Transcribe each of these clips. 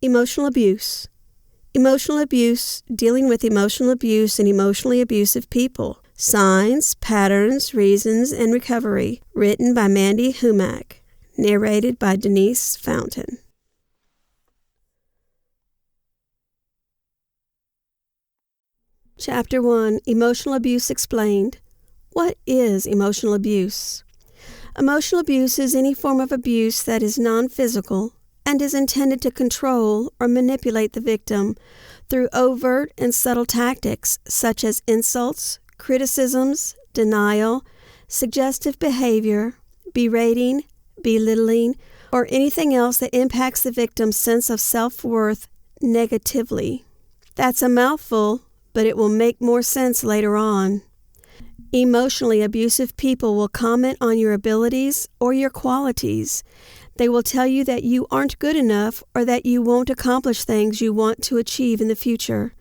Emotional abuse. Emotional abuse, dealing with emotional abuse and emotionally abusive people. Signs, patterns, reasons, and recovery. Written by Mandy Humack. Narrated by Denise Fountain. Chapter 1. Emotional Abuse Explained. What is emotional abuse? Emotional abuse is any form of abuse that is non-physical and is intended to control or manipulate the victim through overt and subtle tactics such as insults, criticisms, denial, suggestive behavior, berating, belittling, or anything else that impacts the victim's sense of self-worth negatively. That's a mouthful, but it will make more sense later on. Emotionally abusive people will comment on your abilities or your qualities. They will tell you that you aren't good enough or that you won't accomplish things you want to achieve in the future.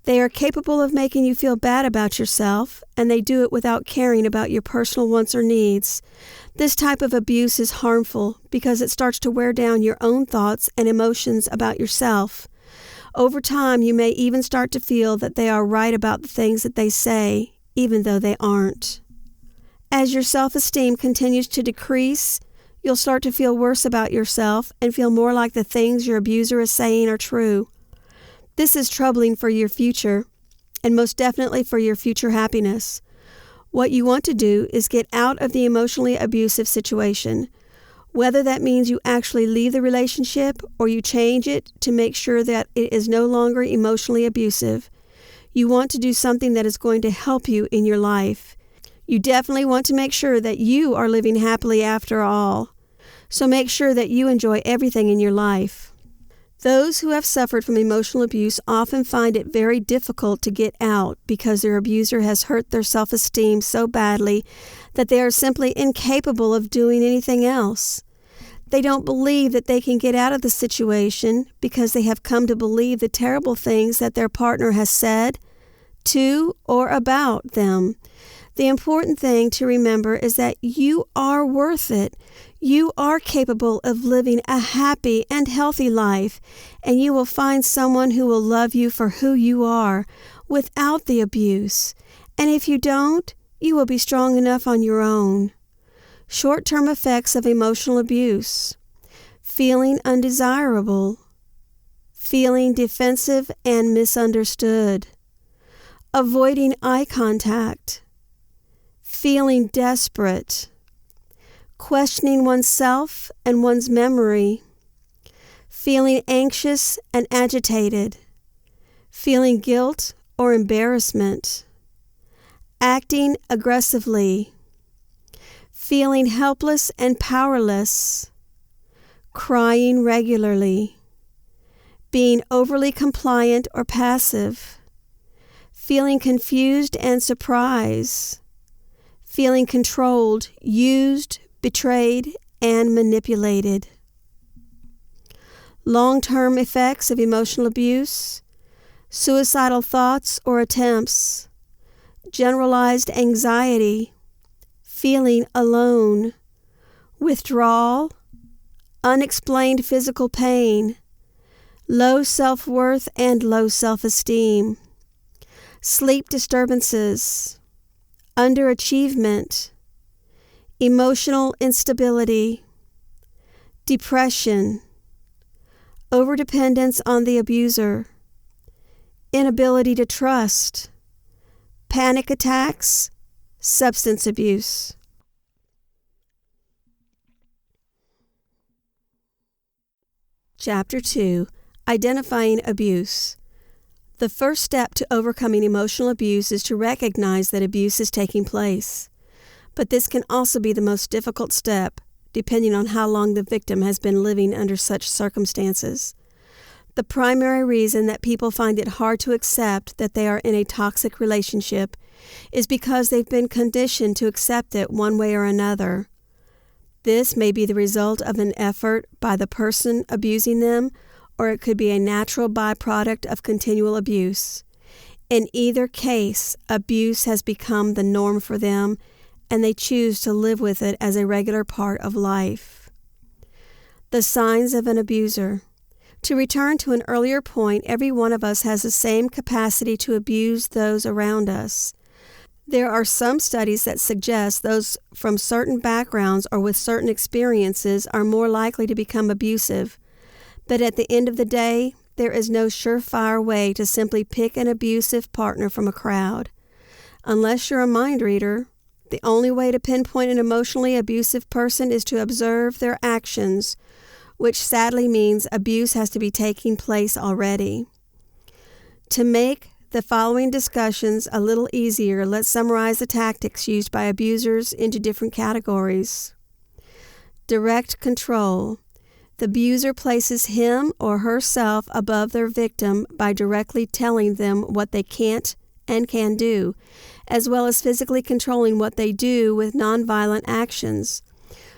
They are capable of making you feel bad about yourself, and they do it without caring about your personal wants or needs. This type of abuse is harmful because it starts to wear down your own thoughts and emotions about yourself. Over time, you may even start to feel that they are right about the things that they say, even though they aren't. As your self-esteem continues to decrease, you'll start to feel worse about yourself and feel more like the things your abuser is saying are true. This is troubling for your future, and most definitely for your future happiness. What you want to do is get out of the emotionally abusive situation, whether that means you actually leave the relationship or you change it to make sure that it is no longer emotionally abusive. You want to do something that is going to help you in your life. You definitely want to make sure that you are living happily after all. So make sure that you enjoy everything in your life. Those who have suffered from emotional abuse often find it very difficult to get out because their abuser has hurt their self-esteem so badly that they are simply incapable of doing anything else. They don't believe that they can get out of the situation because they have come to believe the terrible things that their partner has said to or about them. The important thing to remember is that you are worth it. You are capable of living a happy and healthy life, and you will find someone who will love you for who you are without the abuse. And if you don't, you will be strong enough on your own. Short-term effects of emotional abuse. Feeling undesirable. Feeling defensive and misunderstood. Avoiding eye contact. Feeling desperate. Questioning oneself and one's memory. Feeling anxious and agitated. Feeling guilt or embarrassment. Acting aggressively. Feeling helpless and powerless. Crying regularly. Being overly compliant or passive. Feeling confused and surprised. Feeling controlled, used, betrayed, and manipulated. Long-term effects of emotional abuse. Suicidal thoughts or attempts. Generalized anxiety. Feeling alone. Withdrawal. Unexplained physical pain. Low self-worth and low self-esteem. Sleep disturbances. Underachievement. Emotional instability. Depression. Overdependence on the abuser. Inability to trust. Panic attacks. Substance abuse. Chapter 2. Identifying abuse. The first step to overcoming emotional abuse is to recognize that abuse is taking place. But this can also be the most difficult step, depending on how long the victim has been living under such circumstances. The primary reason that people find it hard to accept that they are in a toxic relationship is because they've been conditioned to accept it one way or another. This may be the result of an effort by the person abusing them, or it could be a natural byproduct of continual abuse. In either case, abuse has become the norm for them, and they choose to live with it as a regular part of life. The signs of an abuser. To return to an earlier point, every one of us has the same capacity to abuse those around us. There are some studies that suggest those from certain backgrounds or with certain experiences are more likely to become abusive. But at the end of the day, there is no surefire way to simply pick an abusive partner from a crowd. Unless you're a mind reader, the only way to pinpoint an emotionally abusive person is to observe their actions, which sadly means abuse has to be taking place already. To make the following discussions a little easier, let's summarize the tactics used by abusers into different categories. Direct control. The abuser places him or herself above their victim by directly telling them what they can't and can do, as well as physically controlling what they do with nonviolent actions.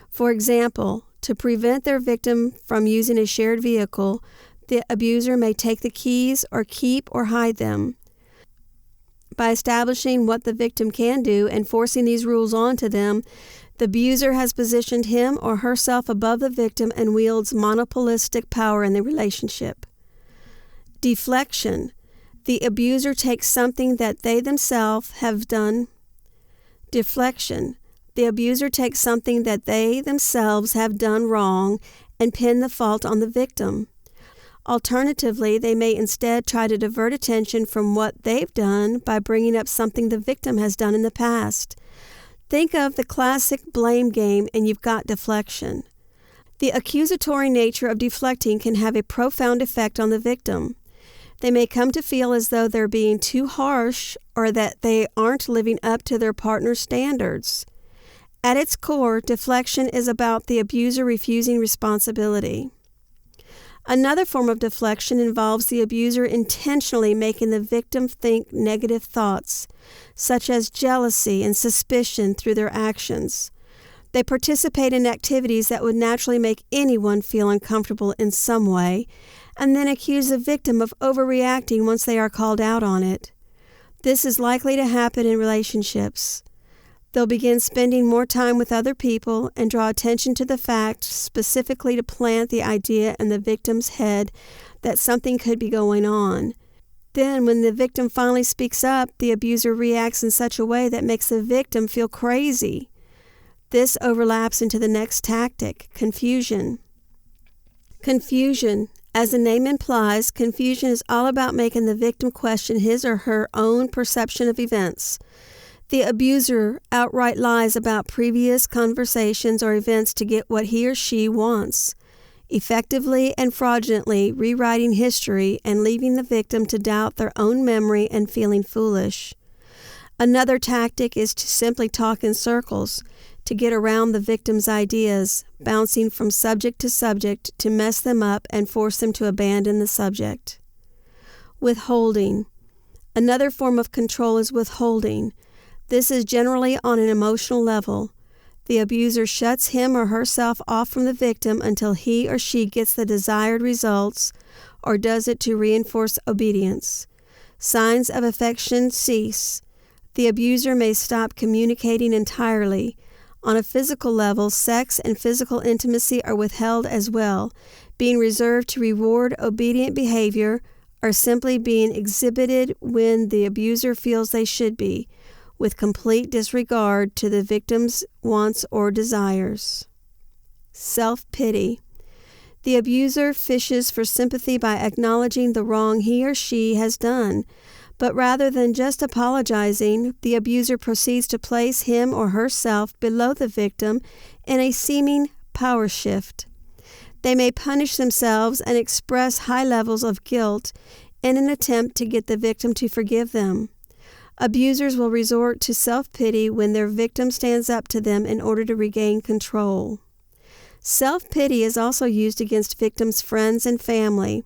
For example, to prevent their victim from using a shared vehicle, the abuser may take the keys or keep or hide them. By establishing what the victim can do and forcing these rules onto them, the abuser has positioned him or herself above the victim and wields monopolistic power in the relationship. Deflection. The abuser takes something that they themselves have done. Deflection. The abuser takes something that they themselves have done wrong and pin the fault on the victim. Alternatively, they may instead try to divert attention from what they've done by bringing up something the victim has done in the past. Think of the classic blame game and you've got deflection. The accusatory nature of deflecting can have a profound effect on the victim. They may come to feel as though they're being too harsh or that they aren't living up to their partner's standards. At its core, deflection is about the abuser refusing responsibility. Another form of deflection involves the abuser intentionally making the victim think negative thoughts, such as jealousy and suspicion, through their actions. They participate in activities that would naturally make anyone feel uncomfortable in some way, and then accuse the victim of overreacting once they are called out on it. This is likely to happen in relationships. They'll begin spending more time with other people and draw attention to the fact, specifically to plant the idea in the victim's head that something could be going on. Then, when the victim finally speaks up, the abuser reacts in such a way that makes the victim feel crazy. This overlaps into the next tactic, confusion. Confusion. As the name implies, confusion is all about making the victim question his or her own perception of events. The abuser outright lies about previous conversations or events to get what he or she wants, effectively and fraudulently rewriting history and leaving the victim to doubt their own memory and feeling foolish. Another tactic is to simply talk in circles, to get around the victim's ideas, bouncing from subject to mess them up and force them to abandon the subject. Withholding. Another form of control is withholding. This is generally on an emotional level. The abuser shuts him or herself off from the victim until he or she gets the desired results or does it to reinforce obedience. Signs of affection cease. The abuser may stop communicating entirely. On a physical level, sex and physical intimacy are withheld as well, being reserved to reward obedient behavior or simply being exhibited when the abuser feels they should be, with complete disregard to the victim's wants or desires. Self-pity. The abuser fishes for sympathy by acknowledging the wrong he or she has done, but rather than just apologizing, the abuser proceeds to place him or herself below the victim in a seeming power shift. They may punish themselves and express high levels of guilt in an attempt to get the victim to forgive them. Abusers will resort to self-pity when their victim stands up to them in order to regain control. Self-pity is also used against victims' friends and family.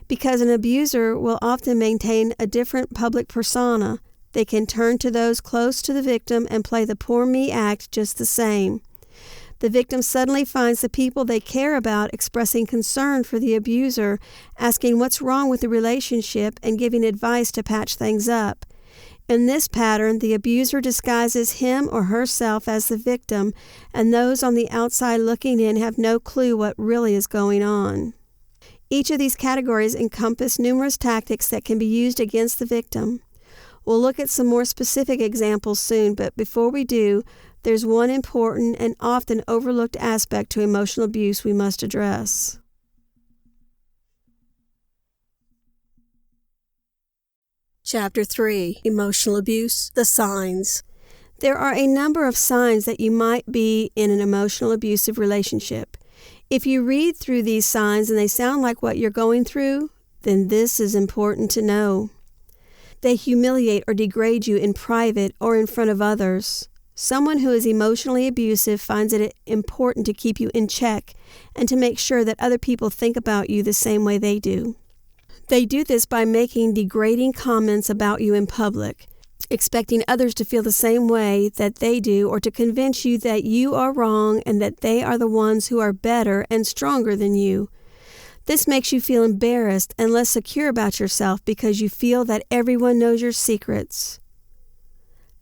Because an abuser will often maintain a different public persona, they can turn to those close to the victim and play the poor me act just the same. The victim suddenly finds the people they care about expressing concern for the abuser, asking what's wrong with the relationship and giving advice to patch things up. In this pattern, the abuser disguises him or herself as the victim, and those on the outside looking in have no clue what really is going on. Each of these categories encompass numerous tactics that can be used against the victim. We'll look at some more specific examples soon, but before we do, there's one important and often overlooked aspect to emotional abuse we must address. Chapter 3: Emotional Abuse, the Signs. There are a number of signs that you might be in an emotional abusive relationship. If you read through these signs and they sound like what you're going through, then this is important to know. They humiliate or degrade you in private or in front of others. Someone who is emotionally abusive finds it important to keep you in check and to make sure that other people think about you the same way they do. They do this by making degrading comments about you in public, expecting others to feel the same way that they do, or to convince you that you are wrong and that they are the ones who are better and stronger than you. This makes you feel embarrassed and less secure about yourself because you feel that everyone knows your secrets.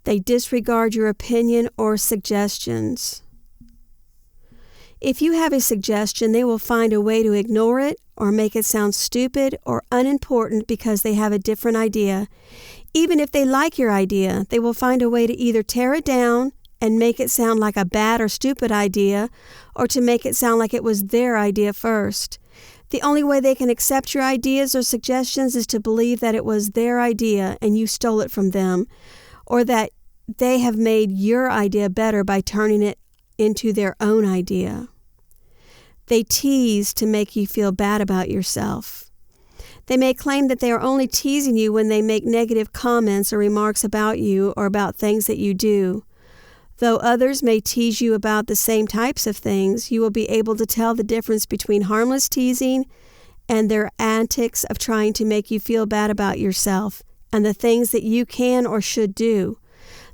They disregard your opinion or suggestions. If you have a suggestion, they will find a way to ignore it or make it sound stupid or unimportant because they have a different idea. Even if they like your idea, they will find a way to either tear it down and make it sound like a bad or stupid idea, or to make it sound like it was their idea first. The only way they can accept your ideas or suggestions is to believe that it was their idea and you stole it from them, or that they have made your idea better by turning it into their own idea. They tease to make you feel bad about yourself. They may claim that they are only teasing you when they make negative comments or remarks about you or about things that you do. Though others may tease you about the same types of things, you will be able to tell the difference between harmless teasing and their antics of trying to make you feel bad about yourself and the things that you can or should do.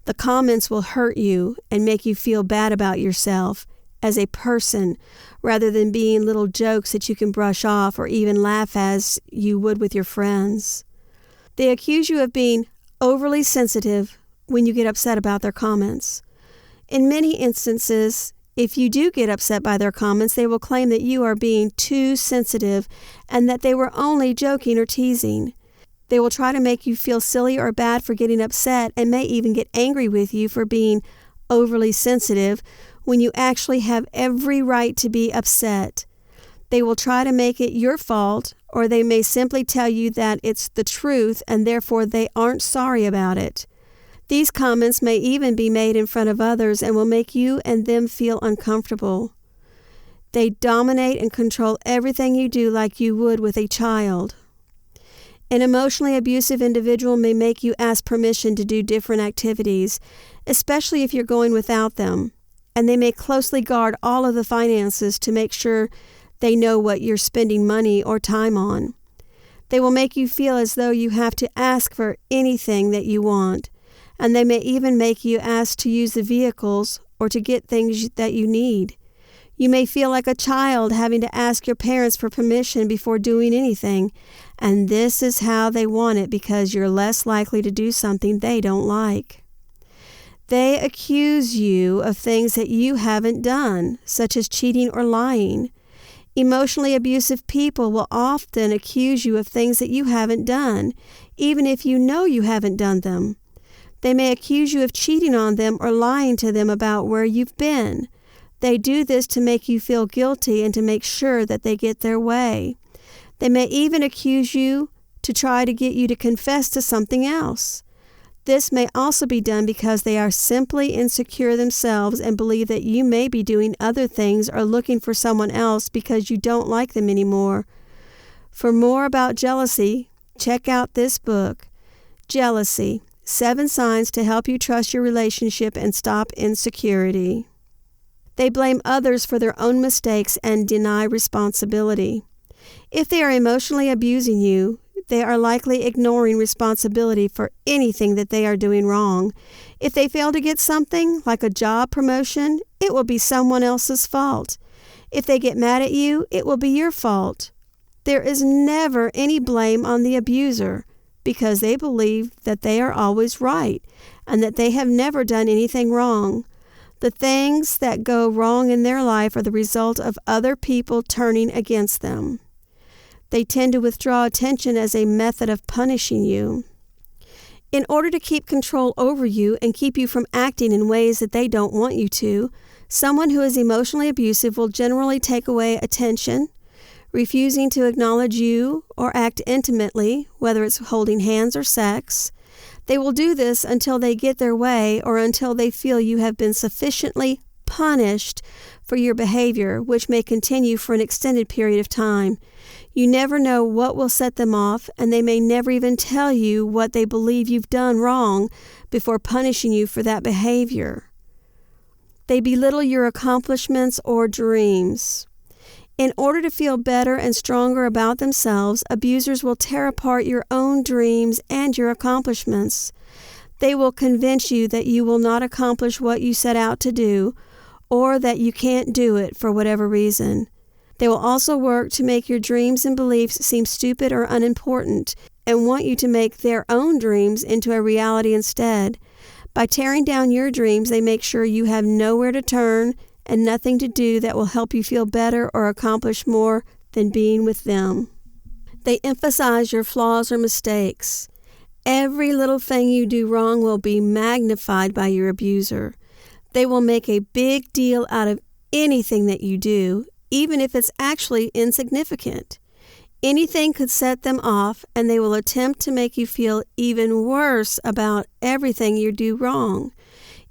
The comments will hurt you and make you feel bad about yourself as a person, rather than being little jokes that you can brush off or even laugh as you would with your friends. They accuse you of being overly sensitive when you get upset about their comments. In many instances, if you do get upset by their comments, they will claim that you are being too sensitive and that they were only joking or teasing. They will try to make you feel silly or bad for getting upset and may even get angry with you for being overly sensitive when you actually have every right to be upset. They will try to make it your fault, or they may simply tell you that it's the truth and therefore they aren't sorry about it. These comments may even be made in front of others and will make you and them feel uncomfortable. They dominate and control everything you do like you would with a child. An emotionally abusive individual may make you ask permission to do different activities, especially if you're going without them, and they may closely guard all of the finances to make sure they know what you're spending money or time on. They will make you feel as though you have to ask for anything that you want, and they may even make you ask to use the vehicles or to get things that you need. You may feel like a child having to ask your parents for permission before doing anything, and this is how they want it because you're less likely to do something they don't like. They accuse you of things that you haven't done, such as cheating or lying. Emotionally abusive people will often accuse you of things that you haven't done, even if you know you haven't done them. They may accuse you of cheating on them or lying to them about where you've been. They do this to make you feel guilty and to make sure that they get their way. They may even accuse you to try to get you to confess to something else. This may also be done because they are simply insecure themselves and believe that you may be doing other things or looking for someone else because you don't like them anymore. For more about jealousy, check out this book, Jealousy: 7 Signs to Help You Trust Your Relationship and Stop Insecurity. They blame others for their own mistakes and deny responsibility. If they are emotionally abusing you, they are likely ignoring responsibility for anything that they are doing wrong. If they fail to get something, like a job promotion, it will be someone else's fault. If they get mad at you, it will be your fault. There is never any blame on the abuser because they believe that they are always right and that they have never done anything wrong. The things that go wrong in their life are the result of other people turning against them. They tend to withdraw attention as a method of punishing you. In order to keep control over you and keep you from acting in ways that they don't want you to, someone who is emotionally abusive will generally take away attention, refusing to acknowledge you or act intimately, whether it's holding hands or sex. They will do this until they get their way or until they feel you have been sufficiently punished for your behavior, which may continue for an extended period of time. You never know what will set them off, and they may never even tell you what they believe you've done wrong before punishing you for that behavior. They belittle your accomplishments or dreams. In order to feel better and stronger about themselves, abusers will tear apart your own dreams and your accomplishments. They will convince you that you will not accomplish what you set out to do, or that you can't do it for whatever reason. They will also work to make your dreams and beliefs seem stupid or unimportant, and want you to make their own dreams into a reality instead. By tearing down your dreams, they make sure you have nowhere to turn and nothing to do that will help you feel better or accomplish more than being with them. They emphasize your flaws or mistakes. Every little thing you do wrong will be magnified by your abuser. They will make a big deal out of anything that you do, even if it's actually insignificant. Anything could set them off, and they will attempt to make you feel even worse about everything you do wrong.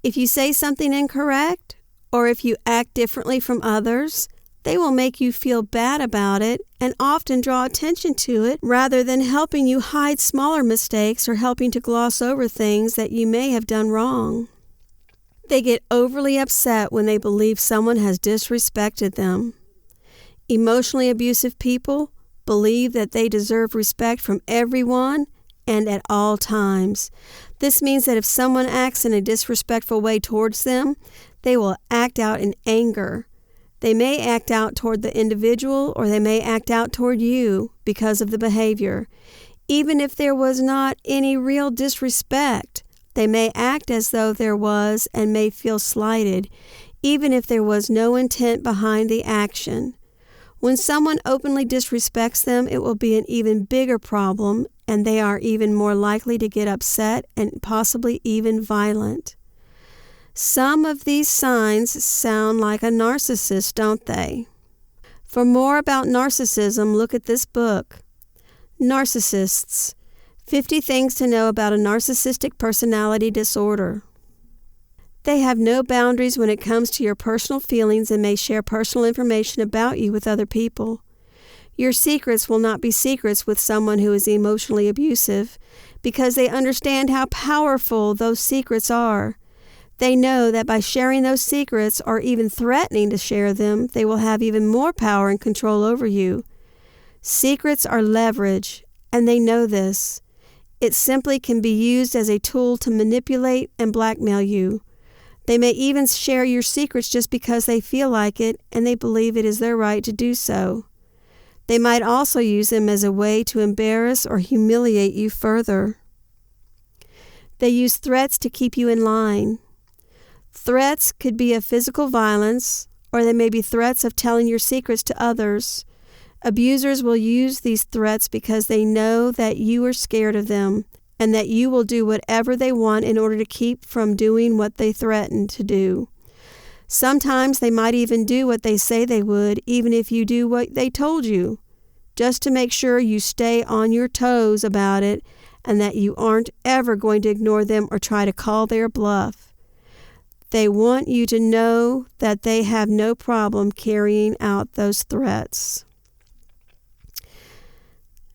If you say something incorrect, or if you act differently from others, they will make you feel bad about it and often draw attention to it rather than helping you hide smaller mistakes or helping to gloss over things that you may have done wrong. They get overly upset when they believe someone has disrespected them. Emotionally abusive people believe that they deserve respect from everyone and at all times. This means that if someone acts in a disrespectful way towards them, they will act out in anger. They may act out toward the individual, or they may act out toward you because of the behavior. Even if there was not any real disrespect, they may act as though there was and may feel slighted, even if there was no intent behind the action. When someone openly disrespects them, it will be an even bigger problem, and they are even more likely to get upset and possibly even violent. Some of these signs sound like a narcissist, don't they? For more about narcissism, look at this book, Narcissists: 50 Things to Know About a Narcissistic Personality Disorder. They have no boundaries when it comes to your personal feelings and may share personal information about you with other people. Your secrets will not be secrets with someone who is emotionally abusive because they understand how powerful those secrets are. They know that by sharing those secrets or even threatening to share them, they will have even more power and control over you. Secrets are leverage, and they know this. It simply can be used as a tool to manipulate and blackmail you. They may even share your secrets just because they feel like it and they believe it is their right to do so. They might also use them as a way to embarrass or humiliate you further. They use threats to keep you in line. Threats could be of physical violence, or they may be threats of telling your secrets to others. Abusers will use these threats because they know that you are scared of them and that you will do whatever they want in order to keep from doing what they threaten to do. Sometimes they might even do what they say they would, even if you do what they told you, just to make sure you stay on your toes about it and that you aren't ever going to ignore them or try to call their bluff. They want you to know that they have no problem carrying out those threats.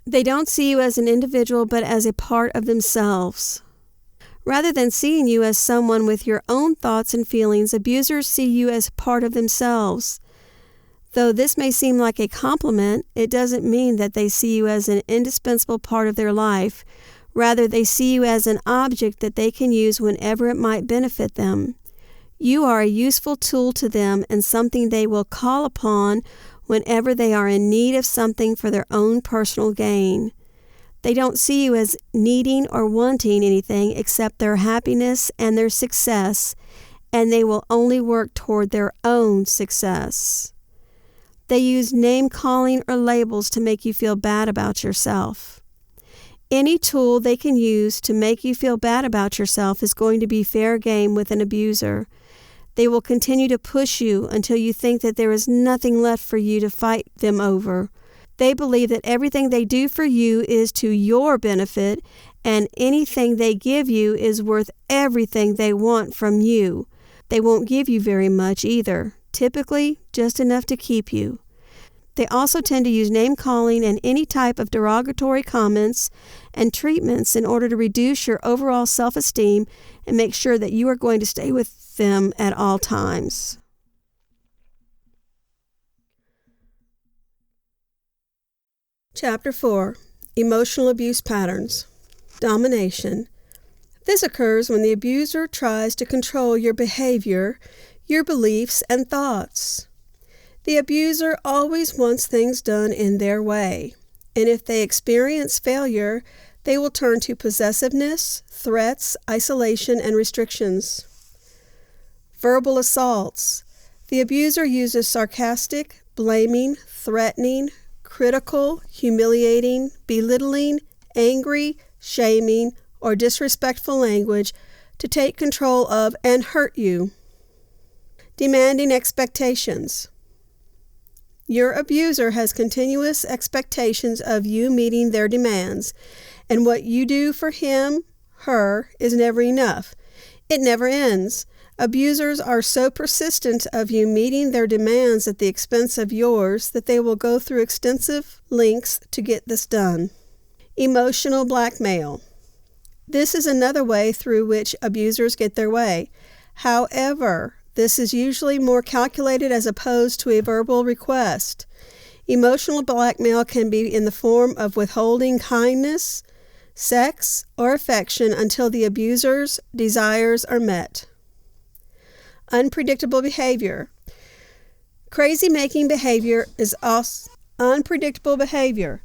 They don't see you as an individual, but as a part of themselves. Rather than seeing you as someone with your own thoughts and feelings, abusers see you as part of themselves. Though this may seem like a compliment, it doesn't mean that they see you as an indispensable part of their life. Rather, they see you as an object that they can use whenever it might benefit them. You are a useful tool to them and something they will call upon whenever they are in need of something for their own personal gain. They don't see you as needing or wanting anything except their happiness and their success, and they will only work toward their own success. They use name-calling or labels to make you feel bad about yourself. Any tool they can use to make you feel bad about yourself is going to be fair game with an abuser. They will continue to push you until you think that there is nothing left for you to fight them over. They believe that everything they do for you is to your benefit, and anything they give you is worth everything they want from you. They won't give you very much either, typically just enough to keep you. They also tend to use name-calling and any type of derogatory comments and treatments in order to reduce your overall self-esteem and make sure that you are going to stay with them at all times. Chapter 4. Emotional Abuse Patterns. Domination. This occurs when the abuser tries to control your behavior, your beliefs, and thoughts. The abuser always wants things done in their way, and if they experience failure, they will turn to possessiveness, threats, isolation, and restrictions. Verbal assaults. The abuser uses sarcastic, blaming, threatening, critical, humiliating, belittling, angry, shaming, or disrespectful language to take control of and hurt you. Demanding expectations. Your abuser has continuous expectations of you meeting their demands, and what you do for him, her, is never enough. It never ends. Abusers are so persistent of you meeting their demands at the expense of yours that they will go through extensive lengths to get this done. Emotional blackmail. This is another way through which abusers get their way. However, this is usually more calculated as opposed to a verbal request. Emotional blackmail can be in the form of withholding kindness, sex, or affection until the abuser's desires are met. Unpredictable behavior. Crazy-making behavior is also unpredictable behavior.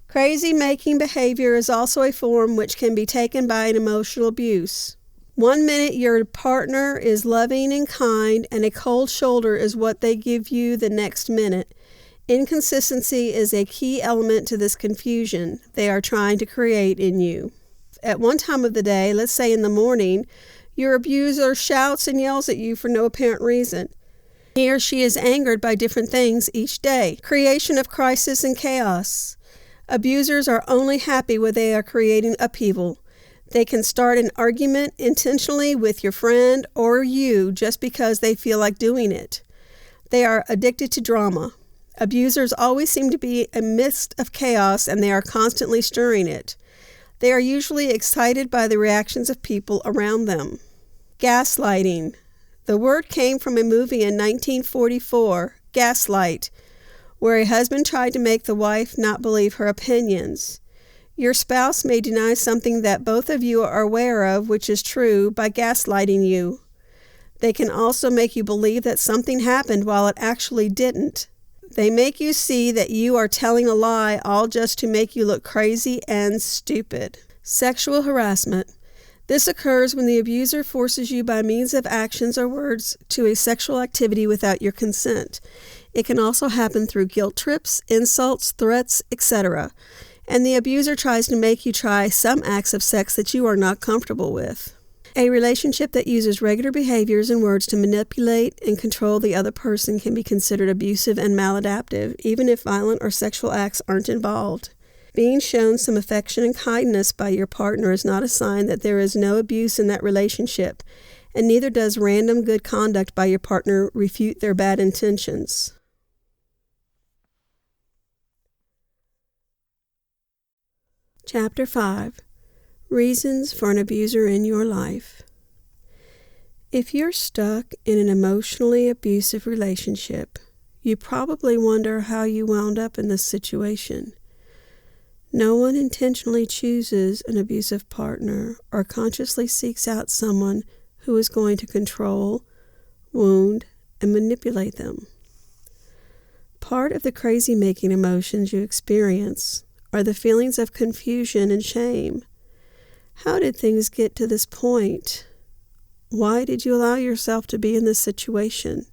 Crazy-making behavior is also a form which can be taken by an emotional abuse. 1 minute your partner is loving and kind, and a cold shoulder is what they give you the next minute. Inconsistency is a key element to this confusion they are trying to create in you. At one time of the day, let's say in the morning, your abuser shouts and yells at you for no apparent reason. He or she is angered by different things each day. Creation of crisis and chaos. Abusers are only happy when they are creating upheaval. They can start an argument intentionally with your friend or you just because they feel like doing it. They are addicted to drama. Abusers always seem to be a mist of chaos, and they are constantly stirring it. They are usually excited by the reactions of people around them. Gaslighting. The word came from a movie in 1944, Gaslight, where a husband tried to make the wife not believe her opinions. Your spouse may deny something that both of you are aware of, which is true, by gaslighting you. They can also make you believe that something happened while it actually didn't. They make you see that you are telling a lie, all just to make you look crazy and stupid. Sexual harassment. This occurs when the abuser forces you by means of actions or words to a sexual activity without your consent. It can also happen through guilt trips, insults, threats, etc., and the abuser tries to make you try some acts of sex that you are not comfortable with. A relationship that uses regular behaviors and words to manipulate and control the other person can be considered abusive and maladaptive, even if violent or sexual acts aren't involved. Being shown some affection and kindness by your partner is not a sign that there is no abuse in that relationship, and neither does random good conduct by your partner refute their bad intentions. Chapter 5. Reasons for an abuser in your life. If you're stuck in an emotionally abusive relationship, you probably wonder how you wound up in this situation. No one intentionally chooses an abusive partner or consciously seeks out someone who is going to control, wound, and manipulate them. Part of the crazy-making emotions you experience are the feelings of confusion and shame. How did things get to this point? Why did you allow yourself to be in this situation?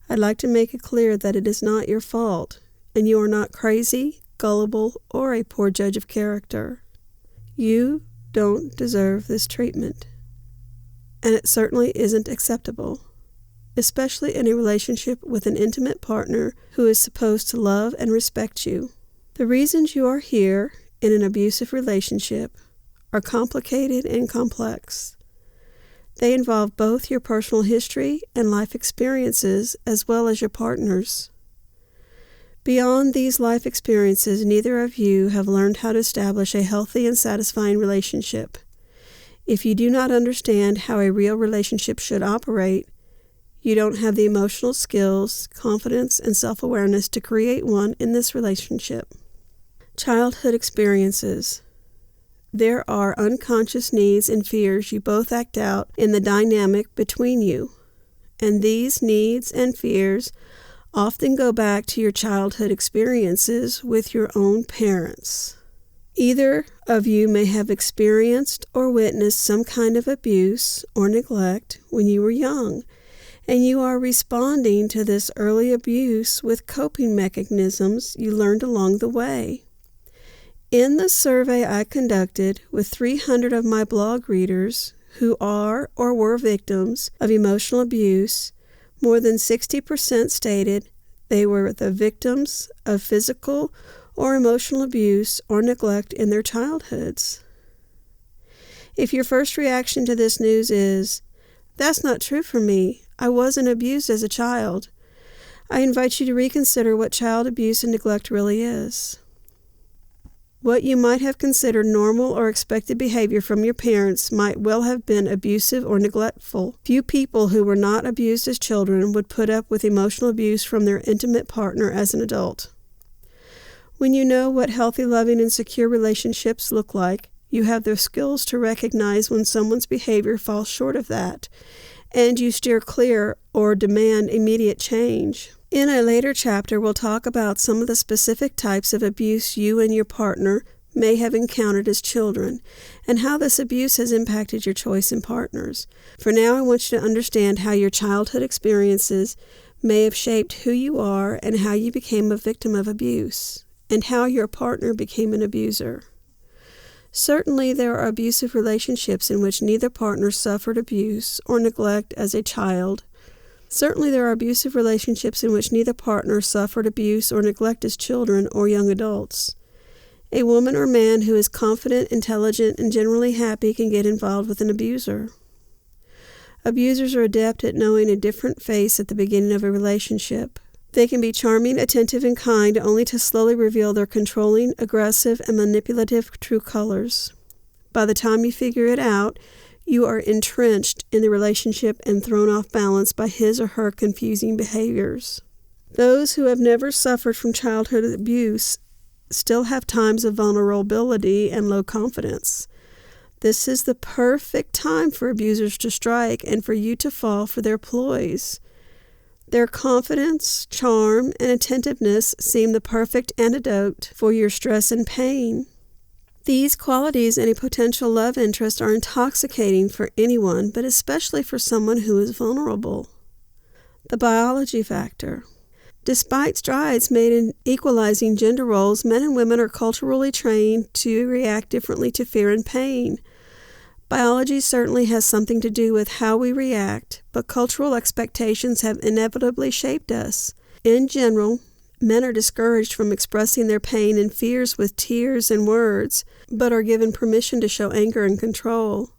I'd like to make it clear that it is not your fault, and you are not crazy, gullible, or a poor judge of character. You don't deserve this treatment, and it certainly isn't acceptable, especially in a relationship with an intimate partner who is supposed to love and respect you. The reasons you are here in an abusive relationship are complicated and complex. They involve both your personal history and life experiences as well as your partner's. Beyond these life experiences, neither of you have learned how to establish a healthy and satisfying relationship. If you do not understand how a real relationship should operate, you don't have the emotional skills, confidence, and self-awareness to create one in this relationship. Childhood experiences. There are unconscious needs and fears you both act out in the dynamic between you, and these needs and fears often go back to your childhood experiences with your own parents. Either of you may have experienced or witnessed some kind of abuse or neglect when you were young, and you are responding to this early abuse with coping mechanisms you learned along the way. In the survey I conducted with 300 of my blog readers who are or were victims of emotional abuse, more than 60% stated they were the victims of physical or emotional abuse or neglect in their childhoods. If your first reaction to this news is, "That's not true for me, I wasn't abused as a child," I invite you to reconsider what child abuse and neglect really is. What you might have considered normal or expected behavior from your parents might well have been abusive or neglectful. Few people who were not abused as children would put up with emotional abuse from their intimate partner as an adult. When you know what healthy, loving, and secure relationships look like, you have the skills to recognize when someone's behavior falls short of that, and you steer clear or demand immediate change. In a later chapter, we'll talk about some of the specific types of abuse you and your partner may have encountered as children, and how this abuse has impacted your choice in partners. For now, I want you to understand how your childhood experiences may have shaped who you are and how you became a victim of abuse, and how your partner became an abuser. Certainly, there are abusive relationships in which neither partner suffered abuse or neglect as a child. Certainly, there are abusive relationships in which neither partner suffered abuse or neglect as children or young adults. A woman or man who is confident, intelligent, and generally happy can get involved with an abuser. Abusers are adept at knowing a different face at the beginning of a relationship. They can be charming, attentive, and kind, only to slowly reveal their controlling, aggressive, and manipulative true colors. By the time you figure it out, you are entrenched in the relationship and thrown off balance by his or her confusing behaviors. Those who have never suffered from childhood abuse still have times of vulnerability and low confidence. This is the perfect time for abusers to strike and for you to fall for their ploys. Their confidence, charm, and attentiveness seem the perfect antidote for your stress and pain. These qualities in a potential love interest are intoxicating for anyone, but especially for someone who is vulnerable. The biology factor. Despite strides made in equalizing gender roles, men and women are culturally trained to react differently to fear and pain. Biology certainly has something to do with how we react, but cultural expectations have inevitably shaped us. In general, men are discouraged from expressing their pain and fears with tears and words, but are given permission to show anger and control.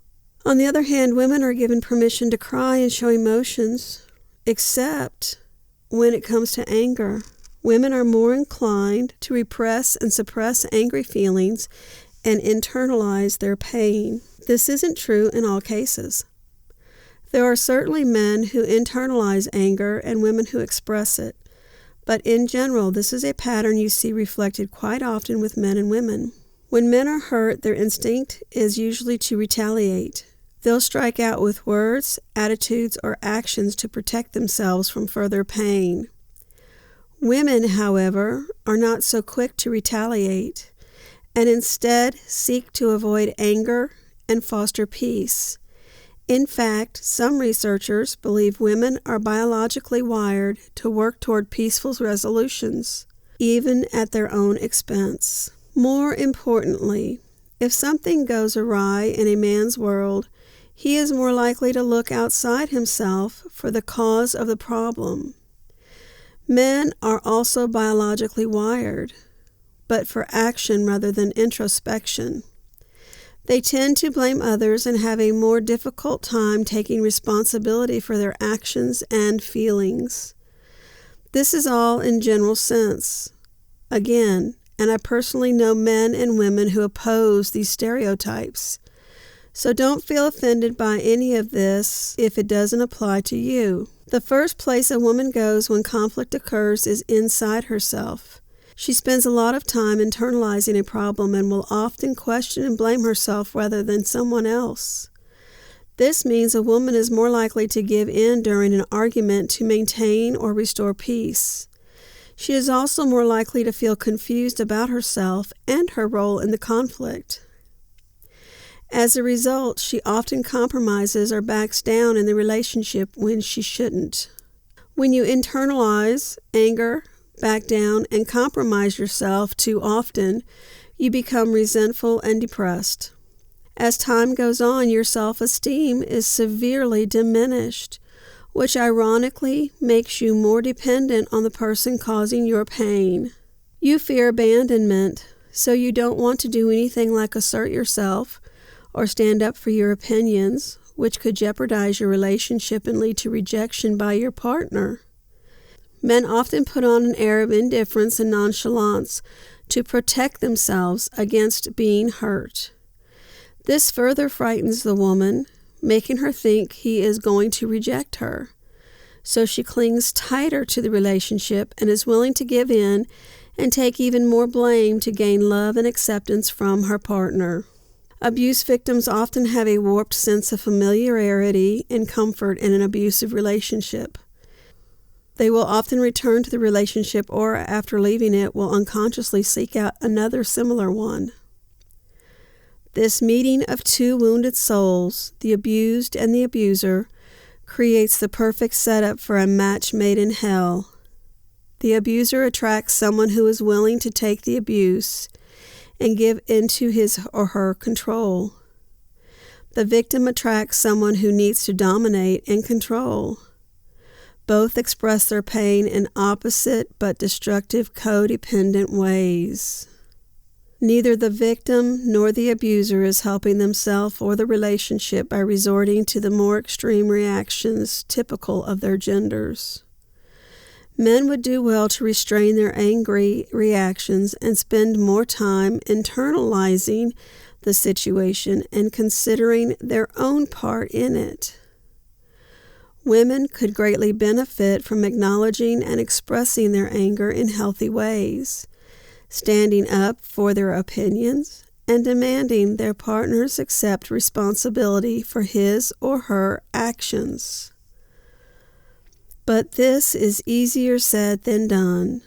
On the other hand, women are given permission to cry and show emotions, except when it comes to anger. Women are more inclined to repress and suppress angry feelings and internalize their pain. This isn't true in all cases. There are certainly men who internalize anger and women who express it. But in general, this is a pattern you see reflected quite often with men and women. When men are hurt, their instinct is usually to retaliate. They'll strike out with words, attitudes, or actions to protect themselves from further pain. Women, however, are not so quick to retaliate, and instead seek to avoid anger and foster peace. In fact, some researchers believe women are biologically wired to work toward peaceful resolutions, even at their own expense. More importantly, if something goes awry in a man's world, he is more likely to look outside himself for the cause of the problem. Men are also biologically wired, but for action rather than introspection. They tend to blame others and have a more difficult time taking responsibility for their actions and feelings. This is all in general sense. Again, and I personally know men and women who oppose these stereotypes. So don't feel offended by any of this if it doesn't apply to you. The first place a woman goes when conflict occurs is inside herself. She spends a lot of time internalizing a problem and will often question and blame herself rather than someone else. This means a woman is more likely to give in during an argument to maintain or restore peace. She is also more likely to feel confused about herself and her role in the conflict. As a result, she often compromises or backs down in the relationship when she shouldn't. When you internalize anger, back down, and compromise yourself too often, you become resentful and depressed. As time goes on, your self-esteem is severely diminished, which ironically makes you more dependent on the person causing your pain. You fear abandonment, so you don't want to do anything like assert yourself or stand up for your opinions, which could jeopardize your relationship and lead to rejection by your partner. Men often put on an air of indifference and nonchalance to protect themselves against being hurt. This further frightens the woman, making her think he is going to reject her. So she clings tighter to the relationship and is willing to give in and take even more blame to gain love and acceptance from her partner. Abuse victims often have a warped sense of familiarity and comfort in an abusive relationship. They will often return to the relationship or, after leaving it, will unconsciously seek out another similar one. This meeting of two wounded souls, the abused and the abuser, creates the perfect setup for a match made in hell. The abuser attracts someone who is willing to take the abuse and give into his or her control. The victim attracts someone who needs to dominate and control. Both express their pain in opposite but destructive codependent ways. Neither the victim nor the abuser is helping themselves or the relationship by resorting to the more extreme reactions typical of their genders. Men would do well to restrain their angry reactions and spend more time internalizing the situation and considering their own part in it. Women could greatly benefit from acknowledging and expressing their anger in healthy ways, standing up for their opinions, and demanding their partners accept responsibility for his or her actions. But this is easier said than done,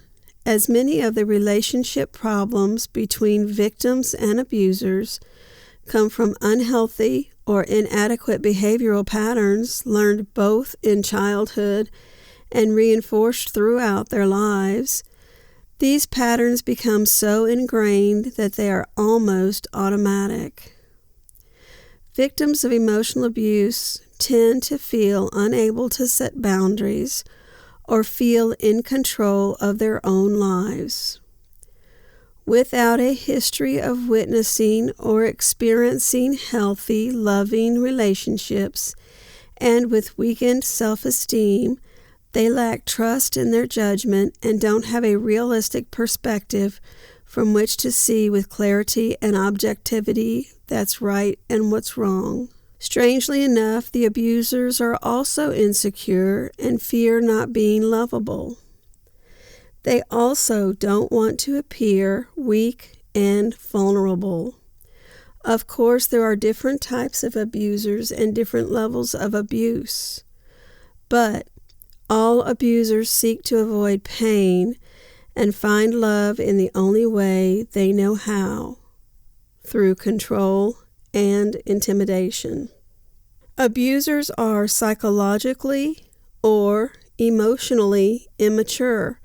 as many of the relationship problems between victims and abusers come from unhealthy or inadequate behavioral patterns learned both in childhood and reinforced throughout their lives. These patterns become so ingrained that they are almost automatic. Victims of emotional abuse tend to feel unable to set boundaries or feel in control of their own lives. Without a history of witnessing or experiencing healthy, loving relationships, and with weakened self-esteem, they lack trust in their judgment and don't have a realistic perspective from which to see with clarity and objectivity that's right and what's wrong. Strangely enough, the abusers are also insecure and fear not being lovable. They also don't want to appear weak and vulnerable. Of course, there are different types of abusers and different levels of abuse, but all abusers seek to avoid pain and find love in the only way they know how, through control and intimidation. Abusers are psychologically or emotionally immature,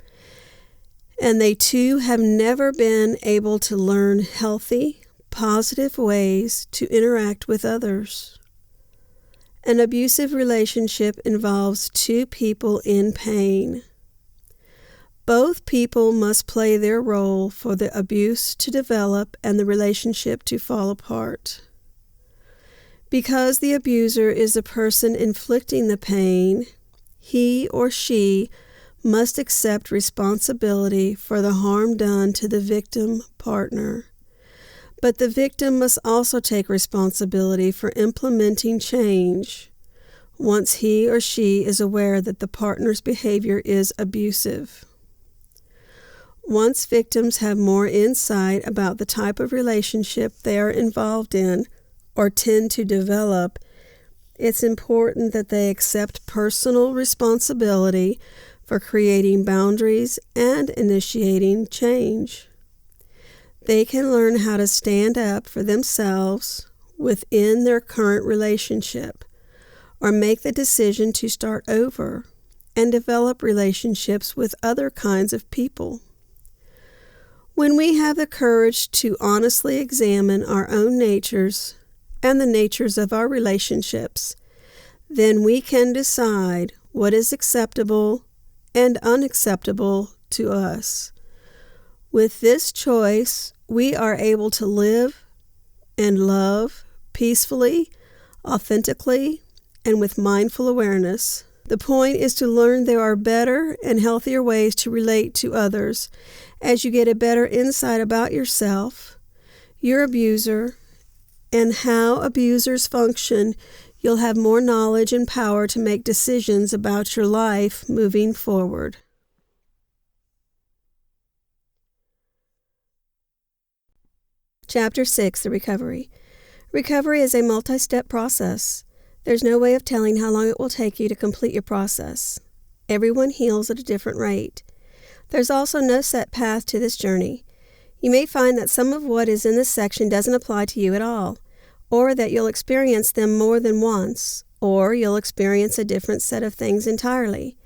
and they too have never been able to learn healthy, positive ways to interact with others. An abusive relationship involves two people in pain. Both people must play their role for the abuse to develop and the relationship to fall apart. Because the abuser is the person inflicting the pain, he or she must accept responsibility for the harm done to the victim partner. But the victim must also take responsibility for implementing change once he or she is aware that the partner's behavior is abusive. Once victims have more insight about the type of relationship they are involved in or tend to develop, it's important that they accept personal responsibility for creating boundaries and initiating change. They can learn how to stand up for themselves within their current relationship, or make the decision to start over and develop relationships with other kinds of people. When we have the courage to honestly examine our own natures and the natures of our relationships, then we can decide what is acceptable and unacceptable to us. With this choice, we are able to live and love peacefully, authentically, and with mindful awareness. The point is to learn there are better and healthier ways to relate to others. As you get a better insight about yourself, your abuser, and how abusers function, you'll have more knowledge and power to make decisions about your life moving forward. Chapter 6, The Recovery. Recovery is a multi-step process. There's no way of telling how long it will take you to complete your process. Everyone heals at a different rate. There's also no set path to this journey. You may find that some of what is in this section doesn't apply to you at all, or that you'll experience them more than once, or you'll experience a different set of things entirely.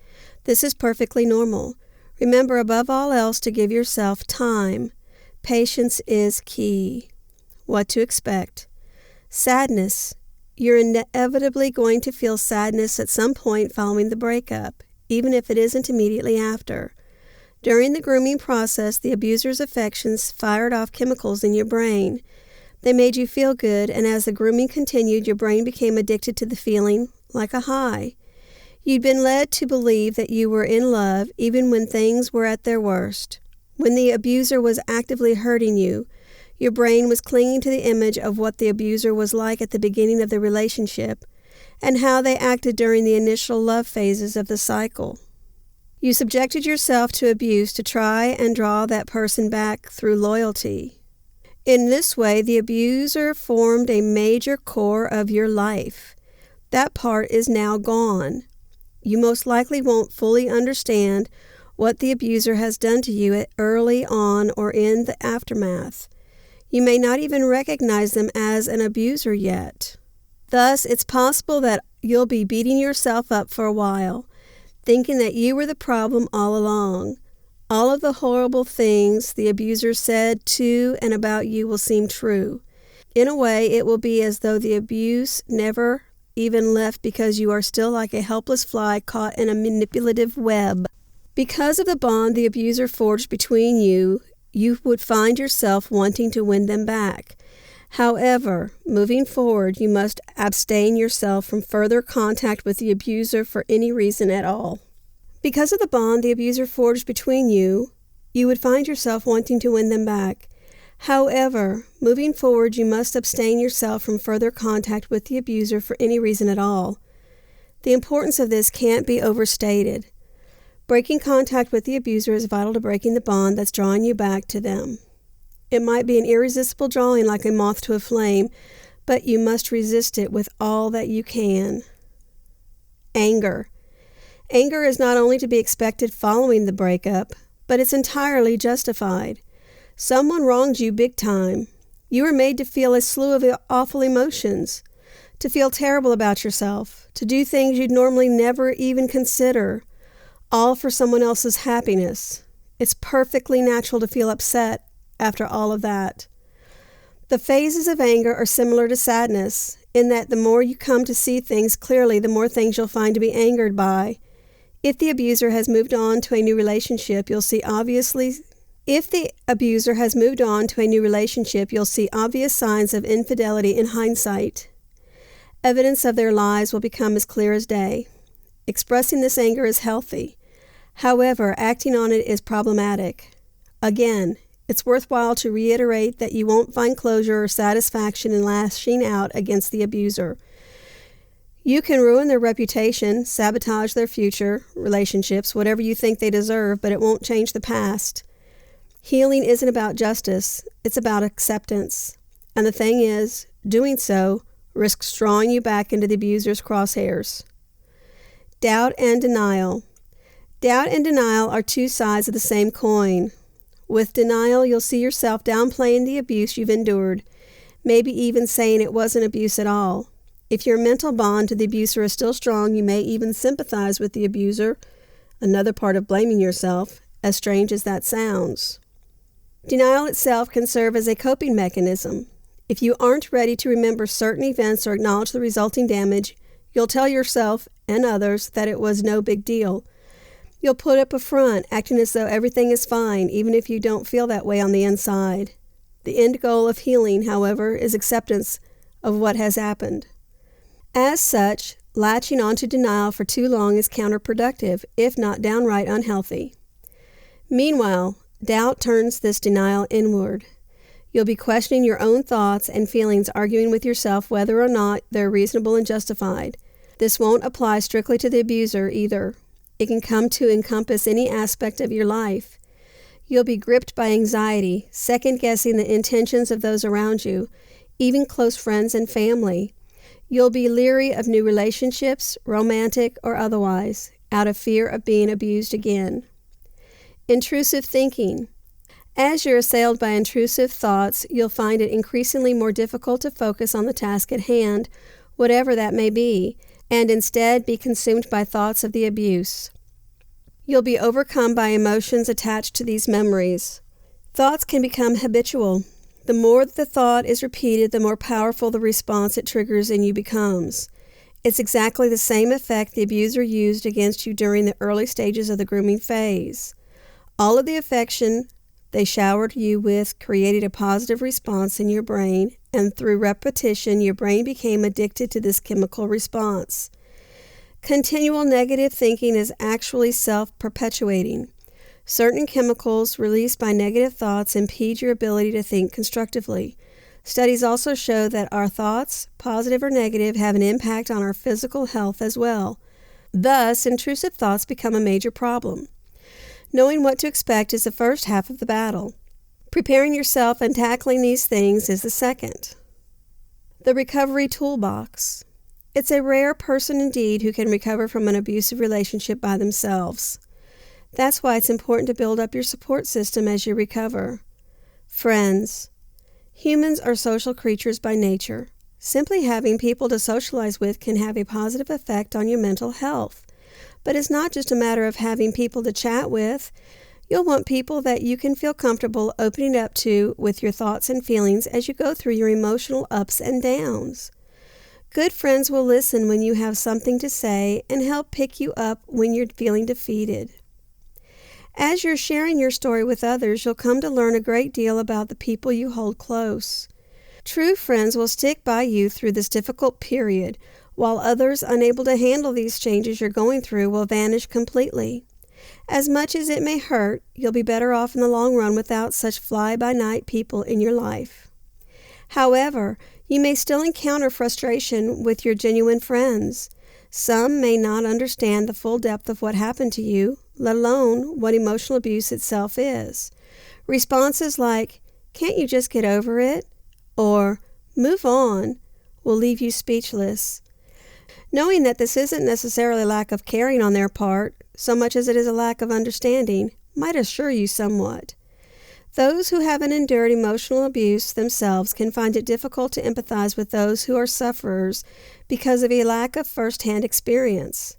This is perfectly normal. Remember above all else to give yourself time. Patience is key. What to expect. Sadness. You're inevitably going to feel sadness at some point following the breakup, even if it isn't immediately after. During the grooming process, the abuser's affections fired off chemicals in your brain. They made you feel good, and as the grooming continued, your brain became addicted to the feeling, like a high. You'd been led to believe that you were in love, even when things were at their worst. When the abuser was actively hurting you, your brain was clinging to the image of what the abuser was like at the beginning of the relationship and how they acted during the initial love phases of the cycle. You subjected yourself to abuse to try and draw that person back through loyalty. In this way, the abuser formed a major core of your life. That part is now gone. You most likely won't fully understand what the abuser has done to you early on or in the aftermath. You may not even recognize them as an abuser yet. Thus, it's possible that you'll be beating yourself up for a while, thinking that you were the problem all along. All of the horrible things the abuser said to and about you will seem true. In a way, it will be as though the abuse never even left because you are still like a helpless fly caught in a manipulative web. Because of the bond the abuser forged between you, you would find yourself wanting to win them back. However, moving forward, you must abstain yourself from further contact with the abuser for any reason at all. Because of the bond the abuser forged between you, you would find yourself wanting to win them back. However, moving forward, you must abstain yourself from further contact with the abuser for any reason at all. The importance of this can't be overstated. Breaking contact with the abuser is vital to breaking the bond that's drawing you back to them. It might be an irresistible drawing like a moth to a flame, but you must resist it with all that you can. Anger. Anger is not only to be expected following the breakup, but it's entirely justified. Someone wronged you big time. You were made to feel a slew of awful emotions. to feel terrible about yourself, to do things you'd normally never even consider, all for someone else's happiness. It's perfectly natural to feel upset after all of that. The phases of anger are similar to sadness, in that the more you come to see things clearly, the more things you'll find to be angered by. If the abuser has moved on to a new relationship, you'll see obvious signs of infidelity in hindsight. Evidence of their lies will become as clear as day. Expressing this anger is healthy. However, acting on it is problematic. Again, it's worthwhile to reiterate that you won't find closure or satisfaction in lashing out against the abuser. You can ruin their reputation, sabotage their future relationships, whatever you think they deserve, but it won't change the past. Healing isn't about justice, it's about acceptance. And the thing is, doing so risks drawing you back into the abuser's crosshairs. Doubt and denial. Doubt and denial are two sides of the same coin. With denial, you'll see yourself downplaying the abuse you've endured, maybe even saying it wasn't abuse at all. If your mental bond to the abuser is still strong, you may even sympathize with the abuser, another part of blaming yourself, as strange as that sounds. Denial itself can serve as a coping mechanism. If you aren't ready to remember certain events or acknowledge the resulting damage, you'll tell yourself and others that it was no big deal. You'll put up a front, acting as though everything is fine, even if you don't feel that way on the inside. The end goal of healing, however, is acceptance of what has happened. As such, latching onto denial for too long is counterproductive, if not downright unhealthy. Meanwhile, doubt turns this denial inward. You'll be questioning your own thoughts and feelings, arguing with yourself whether or not they're reasonable and justified. This won't apply strictly to the abuser either. It can come to encompass any aspect of your life. You'll be gripped by anxiety, second-guessing the intentions of those around you, even close friends and family. You'll be leery of new relationships, romantic or otherwise, out of fear of being abused again. Intrusive thinking. As you're assailed by intrusive thoughts, you'll find it increasingly more difficult to focus on the task at hand, whatever that may be, and instead be consumed by thoughts of the abuse. You'll be overcome by emotions attached to these memories. Thoughts can become habitual. The more the thought is repeated, the more powerful the response it triggers in you becomes. It's exactly the same effect the abuser used against you during the early stages of the grooming phase. All of the affection they showered you with created a positive response in your brain, and through repetition, your brain became addicted to this chemical response. Continual negative thinking is actually self-perpetuating. Certain chemicals released by negative thoughts impede your ability to think constructively. Studies also show that our thoughts, positive or negative, have an impact on our physical health as well. Thus, intrusive thoughts become a major problem. Knowing what to expect is the first half of the battle. Preparing yourself and tackling these things is the second. The recovery toolbox. It's a rare person indeed who can recover from an abusive relationship by themselves. That's why it's important to build up your support system as you recover. Friends. Humans are social creatures by nature. Simply having people to socialize with can have a positive effect on your mental health. But it's not just a matter of having people to chat with. You'll want people that you can feel comfortable opening up to with your thoughts and feelings as you go through your emotional ups and downs. Good friends will listen when you have something to say and help pick you up when you're feeling defeated. As you're sharing your story with others, you'll come to learn a great deal about the people you hold close. True friends will stick by you through this difficult period, while others unable to handle these changes you're going through will vanish completely. As much as it may hurt, you'll be better off in the long run without such fly-by-night people in your life. However, you may still encounter frustration with your genuine friends. Some may not understand the full depth of what happened to you, let alone what emotional abuse itself is. Responses like, "Can't you just get over it?" or "Move on," will leave you speechless. Knowing that this isn't necessarily a lack of caring on their part, so much as it is a lack of understanding, might assure you somewhat. Those who haven't endured emotional abuse themselves can find it difficult to empathize with those who are sufferers because of a lack of first-hand experience.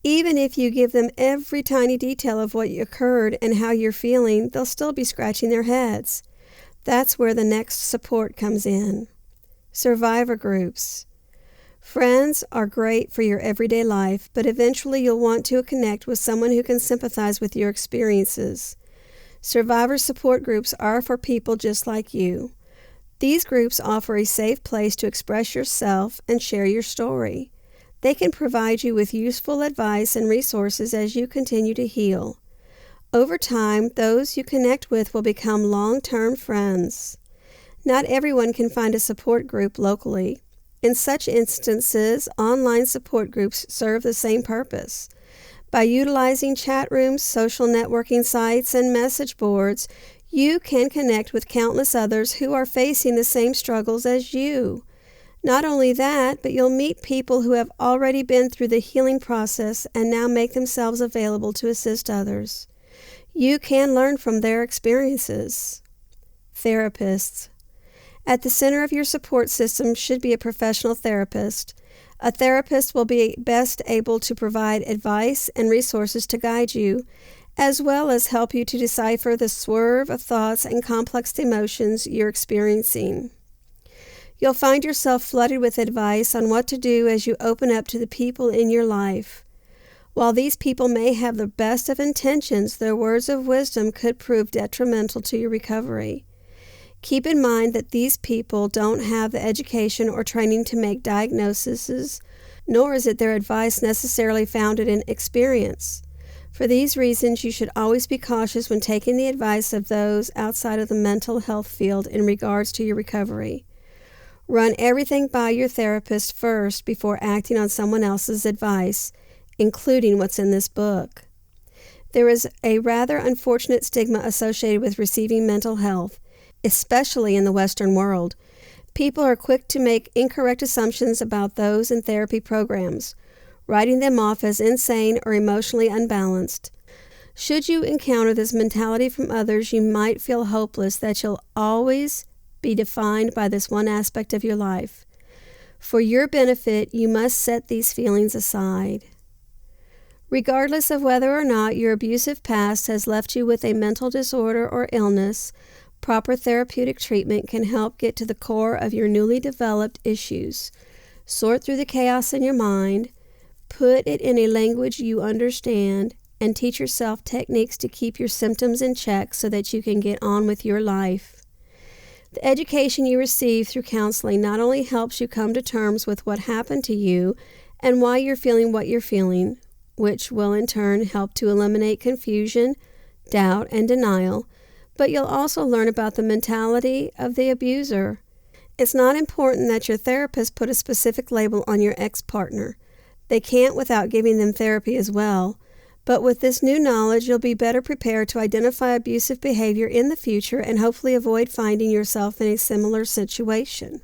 Even if you give them every tiny detail of what occurred and how you're feeling, they'll still be scratching their heads. That's where the next support comes in. Survivor groups. Friends are great for your everyday life, but eventually you'll want to connect with someone who can sympathize with your experiences. Survivor support groups are for people just like you. These groups offer a safe place to express yourself and share your story. They can provide you with useful advice and resources as you continue to heal. Over time, those you connect with will become long-term friends. Not everyone can find a support group locally. In such instances, online support groups serve the same purpose. By utilizing chat rooms, social networking sites, and message boards, you can connect with countless others who are facing the same struggles as you. Not only that, but you'll meet people who have already been through the healing process and now make themselves available to assist others. You can learn from their experiences. Therapists. At the center of your support system should be a professional therapist. A therapist will be best able to provide advice and resources to guide you, as well as help you to decipher the swerve of thoughts and complex emotions you're experiencing. You'll find yourself flooded with advice on what to do as you open up to the people in your life. While these people may have the best of intentions, their words of wisdom could prove detrimental to your recovery. Keep in mind that these people don't have the education or training to make diagnoses, nor is it their advice necessarily founded in experience. For these reasons, you should always be cautious when taking the advice of those outside of the mental health field in regards to your recovery. Run everything by your therapist first before acting on someone else's advice, including what's in this book. There is a rather unfortunate stigma associated with receiving mental health, especially in the Western world. People are quick to make incorrect assumptions about those in therapy programs, writing them off as insane or emotionally unbalanced. Should you encounter this mentality from others, you might feel hopeless that you'll always be defined by this one aspect of your life. For your benefit, you must set these feelings aside. Regardless of whether or not your abusive past has left you with a mental disorder or illness, proper therapeutic treatment can help get to the core of your newly developed issues. Sort through the chaos in your mind, put it in a language you understand, and teach yourself techniques to keep your symptoms in check so that you can get on with your life. The education you receive through counseling not only helps you come to terms with what happened to you and why you're feeling what you're feeling, which will in turn help to eliminate confusion, doubt, and denial, but you'll also learn about the mentality of the abuser. It's not important that your therapist put a specific label on your ex-partner. They can't without giving them therapy as well. But with this new knowledge, you'll be better prepared to identify abusive behavior in the future and hopefully avoid finding yourself in a similar situation.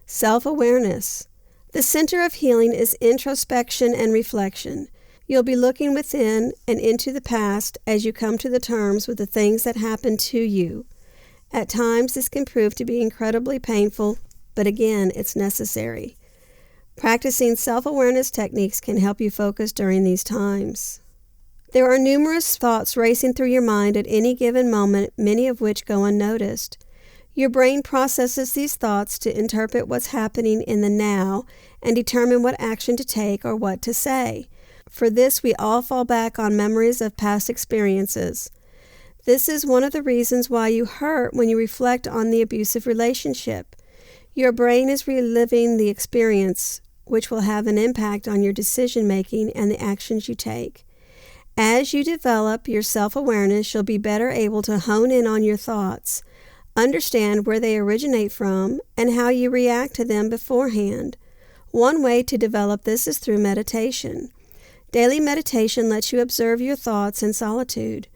Self-awareness. The center of healing is introspection and reflection. You'll be looking within and into the past as you come to the terms with the things that happened to you. At times, this can prove to be incredibly painful, but again, it's necessary. Practicing self-awareness techniques can help you focus during these times. There are numerous thoughts racing through your mind at any given moment, many of which go unnoticed. Your brain processes these thoughts to interpret what's happening in the now and determine what action to take or what to say. For this, we all fall back on memories of past experiences. This is one of the reasons why you hurt when you reflect on the abusive relationship. Your brain is reliving the experience, which will have an impact on your decision-making and the actions you take. As you develop your self-awareness, you'll be better able to hone in on your thoughts, understand where they originate from, and how you react to them beforehand. One way to develop this is through meditation. Daily meditation lets you observe your thoughts in solitude.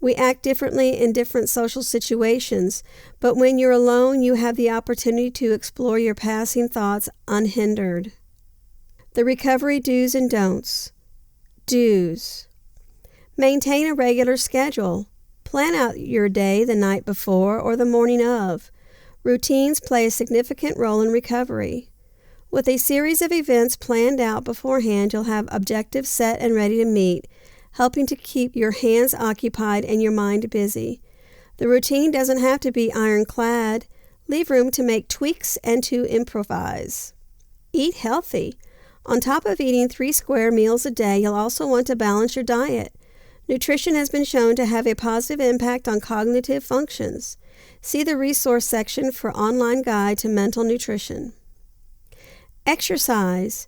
We act differently in different social situations, but when you're alone, you have the opportunity to explore your passing thoughts unhindered. The recovery do's and don'ts. Do's. Maintain a regular schedule. Plan out your day the night before or the morning of. Routines play a significant role in recovery. With a series of events planned out beforehand, you'll have objectives set and ready to meet, helping to keep your hands occupied and your mind busy. The routine doesn't have to be ironclad. Leave room to make tweaks and to improvise. Eat healthy. On top of eating 3 square meals a day, you'll also want to balance your diet. Nutrition has been shown to have a positive impact on cognitive functions. See the resource section for online guide to mental nutrition. Exercise.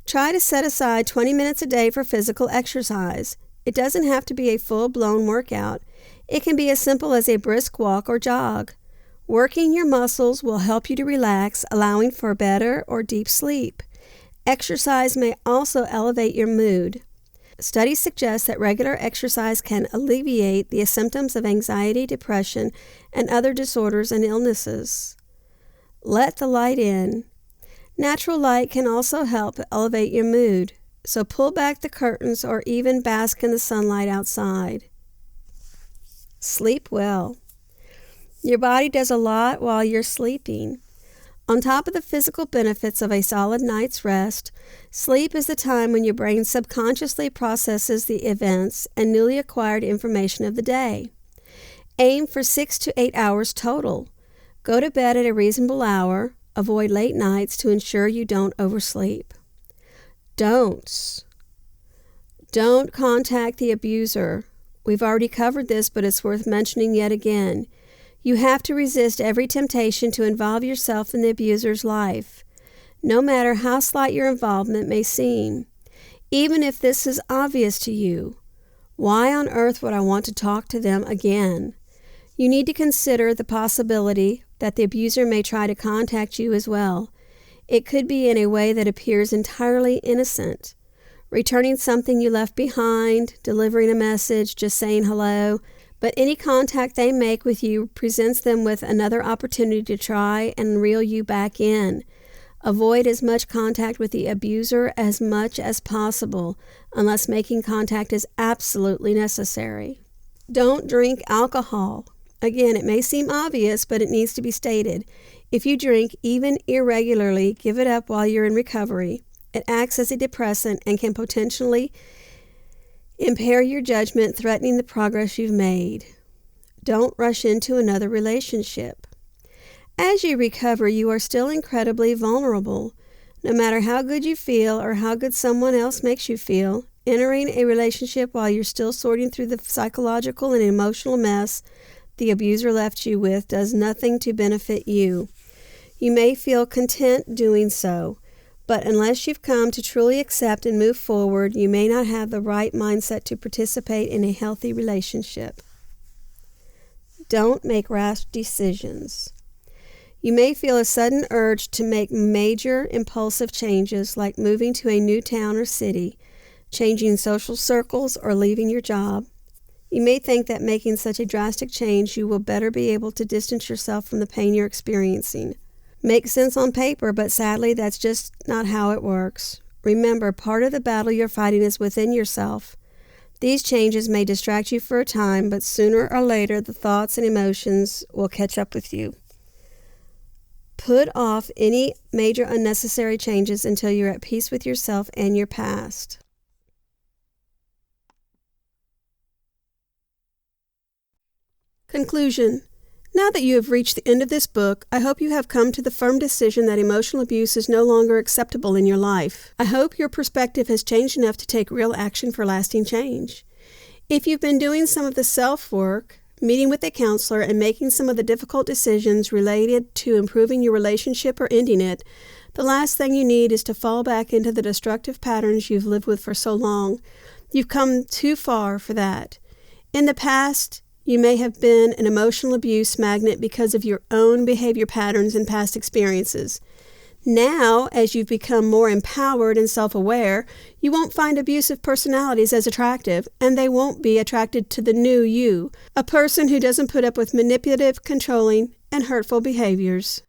Try to set aside 20 minutes a day for physical exercise. It doesn't have to be a full-blown workout. It can be as simple as a brisk walk or jog. Working your muscles will help you to relax, allowing for better or deep sleep. Exercise may also elevate your mood. Studies suggest that regular exercise can alleviate the symptoms of anxiety, depression, and other disorders and illnesses. Let the light in. Natural light can also help elevate your mood, so pull back the curtains or even bask in the sunlight outside. Sleep well. Your body does a lot while you're sleeping. On top of the physical benefits of a solid night's rest, sleep is the time when your brain subconsciously processes the events and newly acquired information of the day. Aim for 6 to 8 hours total. Go to bed at a reasonable hour. Avoid late nights to ensure you don't oversleep. Don'ts. Don't contact the abuser. We've already covered this, but it's worth mentioning yet again. You have to resist every temptation to involve yourself in the abuser's life, no matter how slight your involvement may seem. Even if this is obvious to you, why on earth would I want to talk to them again? You need to consider the possibility that the abuser may try to contact you as well. It could be in a way that appears entirely innocent. Returning something you left behind, delivering a message, just saying hello. But any contact they make with you presents them with another opportunity to try and reel you back in. Avoid as much contact with the abuser as much as possible, unless making contact is absolutely necessary. Don't drink alcohol. Again, it may seem obvious, but it needs to be stated. If you drink, even irregularly, give it up while you're in recovery. It acts as a depressant and can potentially impair your judgment, threatening the progress you've made. Don't rush into another relationship. As you recover, you are still incredibly vulnerable. No matter how good you feel or how good someone else makes you feel, entering a relationship while you're still sorting through the psychological and emotional mess the abuser left you with does nothing to benefit you. You may feel content doing so, but unless you've come to truly accept and move forward, you may not have the right mindset to participate in a healthy relationship. Don't make rash decisions. You may feel a sudden urge to make major impulsive changes like moving to a new town or city, changing social circles, or leaving your job. You may think that making such a drastic change you will better be able to distance yourself from the pain you're experiencing. Makes sense on paper, but sadly that's just not how it works. Remember, part of the battle you're fighting is within yourself. These changes may distract you for a time, but sooner or later the thoughts and emotions will catch up with you. Put off any major unnecessary changes until you're at peace with yourself and your past. Conclusion. Now that you have reached the end of this book, I hope you have come to the firm decision that emotional abuse is no longer acceptable in your life. I hope your perspective has changed enough to take real action for lasting change. If you've been doing some of the self-work, meeting with a counselor, and making some of the difficult decisions related to improving your relationship or ending it, the last thing you need is to fall back into the destructive patterns you've lived with for so long. You've come too far for that. In the past, you may have been an emotional abuse magnet because of your own behavior patterns and past experiences. Now, as you've become more empowered and self-aware, you won't find abusive personalities as attractive, and they won't be attracted to the new you, a person who doesn't put up with manipulative, controlling, and hurtful behaviors.